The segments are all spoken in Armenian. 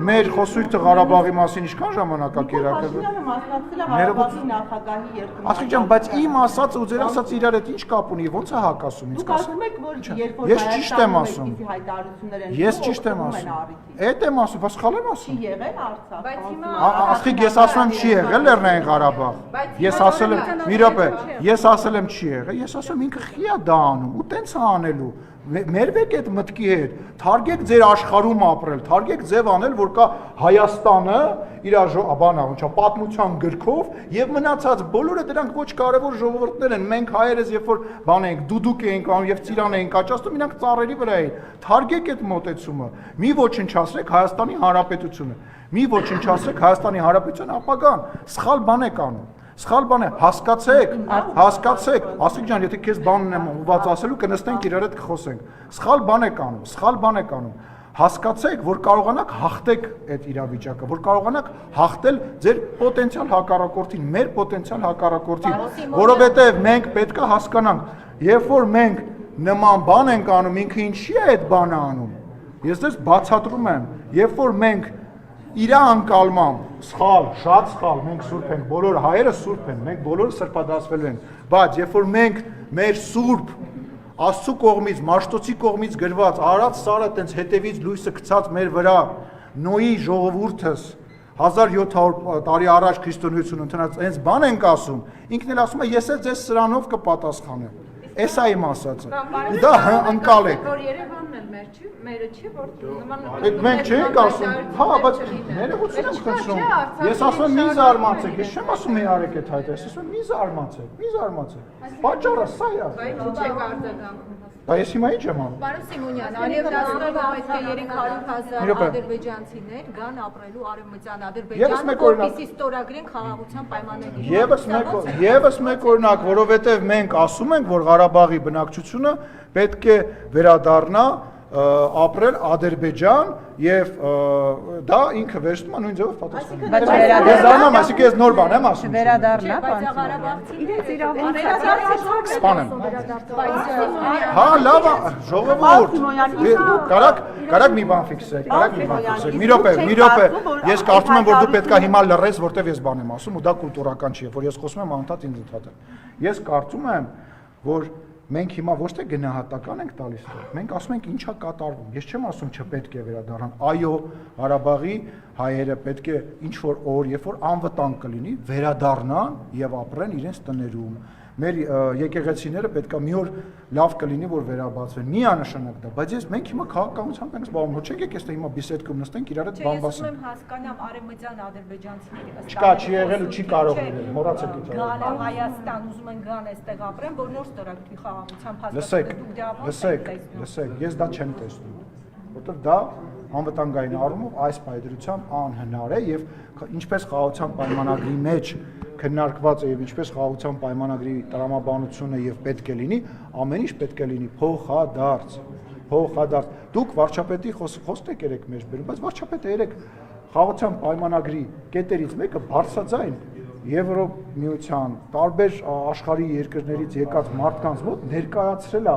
մեր խոսույթը Ղարաբաղի մասին ինչքան ժամանակակերակ է։ Փաշինյանը մասնակցել է Ղարաբաղի նախագահի երկրորդ։ Ասիկ ջան, բայց իմ ասած ու ձեր ասած իրար հետ ինչ կապ ունի, ոնց է հակասում, ինձ ասում եք, որ երբ որ ես ճիշտ եմ ասում։ Հայտարարություններ են, ես ճիշտ եմ ասում։ Էդ եմ ասում, բայց սխալ եմ ասում։ Չի եղել Արցախ։ Բայց հիմա ասիկ ես ասում եմ չի եղել Լեռնային Ղարաբաղ։ Ես ասել եմ, մի րոպե, ես ասել եմ չի եղել, ես ասում եմ ինքը խիա դա անում ու տենց է անելու։ Մերվեք այդ մտքի հետ, թարգեք ձեր աշխարհում ապրել, թարգեք ձև անել, որ կա Հայաստանը իր բանա, ոնց է, պատմության գրքով եւ մնացած բոլորը դրանք ոչ կարեւոր ժողովուրդներ են։ Մենք հայերս երբ որ բան ենք, դուդուկ ենք անում եւ ծիրան ենք աճացնում, իրանք ծառերի վրա են։ Թարգեք այդ մոտեցումը։ Մի ոչնչացրեք Հայաստանի Հանրապետությունը։ Մի ոչնչացրեք Հայաստանի Հանրապետության ապագան։ Սխալ բան եք անում։ Սխալ բան է, հասկացեք, ասիկ ջան, եթե քեզ բանն եմ ուղված ասելու, կնստենք իրար հետ կխոսենք։ Սխալ բան եք անում, սխալ բան եք անում։ Հասկացեք, որ կարողանաք հաղթեք այդ իրավիճակը, որ կարողանաք հաղթել ձեր պոտենցիալ հակառակորդին, մեր պոտենցիալ հակառակորդին, որովհետև մենք պետք է հասկանանք, երբ որ մենք նման բան ենք անում, ինքը ինչի է այդ բանը անում։ Ես դες բացատրում եմ, երբ որ մենք իր անկալմամբ, սխալ, շատ սխալ, մենք սուրբ ենք, բոլոր հայերը սուրբ են, մենք բոլորը սրբադասվել ենք, բայց երբ որ մենք մեր սուրբ Աստծո կողմից, Մաշտոցի կողմից գրված, արած սարը տենց հետևից լույսը գցած մեր վրա, Նոյի ժողովուրդս 1700 տարի առաջ քրիստոնեություն ընդունած, հենց բան ենք ասում, ինքն էլ ասում է, ես էլ ձեզ սրանով կպատասխանեմ։ Էս է իմ ասածը։ Ու դա ընկալ եք։ Որ Երևանն էլ մերը չի, որ նման Այդ մենք չենք ասում, հա, բայց ներողություն եմ խնդրում։ Ես ասում եմ մի զարմացեք, ես չեմ ասում մի արեք այդ հայտը, ես ասում եմ մի զարմացեք։ Պատճառը սա է։ Բայց չեք արձագանքում։ Բայց ես հիմա ինչ եմ անում։ Պարոն Սիմոնյան, արևմտյան պետք է 300,000 ադրբեջանցիներ գան ապրելու արևմտյան Ադրբեջանը, որպեսզի ստորագրեն խաղաղության պայմանագիր։ Եվս մեկ օրինակ, որովհետև մենք ասում ենք, որ Ղարաբաղի բնակչությունը պետք է վերադառնա ապրել Ադրբեջան եւ դա ինքը վերջնում է նույն ձևով պատասխանում։ Բայց վերադառնամ, այսինքն ես նոր բան եմ ասում։ Վերադառնա, բայց Ղարաբաղցի իրենց իրավունք սպանեմ։ Հա, լավ, ժողովուրդ։ Կարակ մի բան ֆիքսեք, մի րոպե։ Ես կարծում եմ, որ դու պետքա հիմա լռես, որտեվ ես բան եմ ասում ու դա կուլտուրական չի, որ ես խոսում եմ անընդհատ ինձ ընդհատել։ Ես կարծում եմ, որ մենք հիմա ոչ թե գնահատական ենք տալիս, մենք ասում ենք ինչա կատարվում։ Ես չեմ ասում չպետք է վերադառնան։ Այո, Ղարաբաղի հայերը պետք է ինչ որ օր, երբ որ անվտանգ կլինի, վերադառնան եւ ապրեն իրենց տներում։ Մեր եկեղեցիները պետք է մի օր լավ կլինի, որ վերաբացվեն։ Միանշանակ դա, բայց մենք հիմա քաղաքականությամբ ենք զբաղվում։ Ոչ եկեք այստեղ հիմա բիսեդկում նստենք իրար հետ բան Ես բասենք։ ուզում եմ հասկանամ արևմտյան ադրբեջանցիների ըստ Չկա, չի եղել ու չի կարող եղել, մոռացեք դա։ Գալը Հայաստան ուզում են գան այստեղ ապրեն, որ նոր ստորագրի խաղաղությամբ Լսեք, ես դա չեմ տեսնում, որտեղ դա անվտանգային առումով այս պայծրությամբ անհնար է եւ ինչպես խաղաղության պայմանագրի մեջ քննարկված է եւ ինչպես խաղաղության պայմանագրի տրամաբանությունը եւ պետք է լինի, ամեն ինչ պետք է լինի փոխադարձ։ Դուք վարչապետի խոստեք երեք մեջ բերում, բայց վարչապետը երեք խաղաղության պայմանագրի կետերից մեկը բարձրաձայն Եվրոմիության տարբեր աշխարհի երկրներից եկած մարդկանց մոտ ներկայացրել է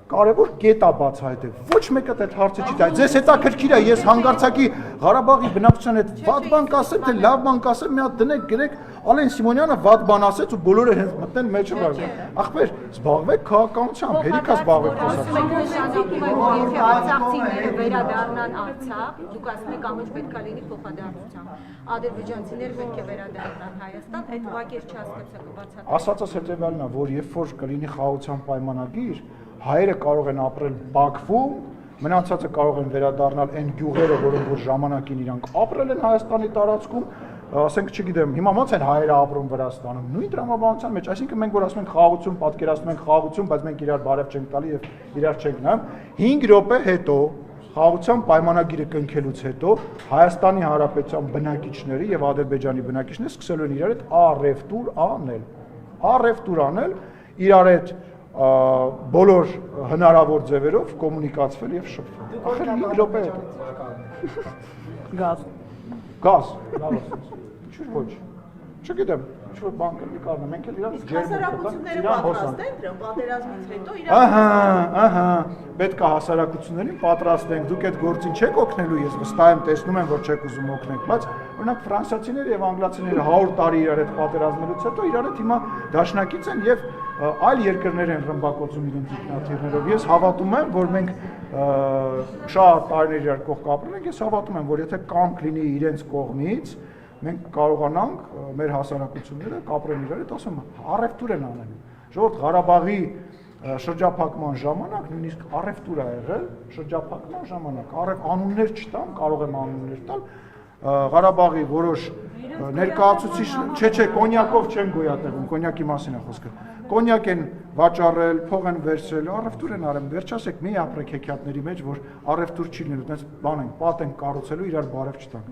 կարևոր կետ է բացահայտել։ Ոչ մեկը այդ հարցը չի տա։ Ձեզ հետաքրքիր է, ես հանգարցակի Ղարաբաղի բնակչության հետ վատ բան կասեմ, թե լավ բան կասեմ, մի հատ դնեք, գրեք, Ալեն Սիմոնյանը վատ բան ասեց ու բոլորը հենց մտնեն մեջը վար։ Ախպեր, զբաղվեք քաղաքականությամբ, հերիքա զբաղվեք Եթե արցախցիները վերադառնան Արցախ, դուք ասում եք ամեն ինչ պետք է լինի փոխադարձությամբ։ Ադրբեջանցիները պետք է վերադառնան Հայաստան, այդ ուղղակի չհասկացա կբացատրեմ։ Ասածս հետևյալն է, որ երբ որ կլինի խաղաղության պայմանագիր, հայերը կարող են ապրել Բաքվում, մնացածը կարող են վերադառնալ այն գյուղերը, որոնք որ ժամանակին իրանք ապրել են Հայաստանի տարածքում, ասենք, չգիտեմ, հիմա ոնց են հայերը ապրում Վրաստանում, նույն տրամաբանության մեջ, այսինքն մենք որ ասում ենք խաղաղություն, պատկերացնում ենք խաղաղություն, բայց մենք իրար բարև չենք տալի եւ իրար չենք նայում, 5 րոպե հետո խաղաղության պայմանագիրը կնքելուց հետո Հայաստանի Հանրապետության բնակիչների եւ Ադրբեջանի բնակիչները սկսելու են իրար հետ առևտուր անել, իրար հետ բոլոր հնարավոր ձևերով կոմունիկացվել եւ շփվել։ Ախր 5 րոպե հետո։ Գազ, լավ ասես։ Ինչ ոչ։ Չգիտեմ, ինչ-որ բան կլինի կարող է, մենք էլ իրար Հասարակությունները պատրաստ են դրան, պատերազմից հետո Ահա, պետք է հասարակություններին պատրաստենք, դուք այդ գործին չեք օգնելու, ես վստահ եմ, տեսնում եմ, որ չեք ուզում օգնենք, բայց օրինակ ֆրանսիացիները եւ անգլիացիները 100 տարի իրար հետ պատերազմելուց հետո իրար հետ հիմա դաշնակից են եւ այլ երկրներ են ռմբակոծում իրենց ինքնաթիռներով։ Ես հավատում եմ, որ մենք շատ տարիներ իրար կողք ապրել ենք, ես հավատում եմ, որ եթե կամք լինի իրենց կողմից, մենք կարողանանք մեր հասարակությունները կապրեն իրար հետ, ասում առևտուր են անելու։ Ժողովուրդ Ղարաբաղի շրջափակման ժամանակ նույնիսկ առևտուր ա եղել, շրջափակման ժամանակ անուններ չտամ, կարող եմ անուններ տալ, Ղարաբաղի որոշ ներկայացուցիչ, չէ, կոնյակով չեն գոյատևում, կոնյակի մասին է խոսքը։ Կոնյակ են վաճառել, փող են վերցրել, առևտուր են արել, վերջ ասեք, մի ապրեք հեքիաթների մեջ, որ առևտուր չի լինելու, այդպես բան են, պատ են կառուցելու, իրար բարև չտան։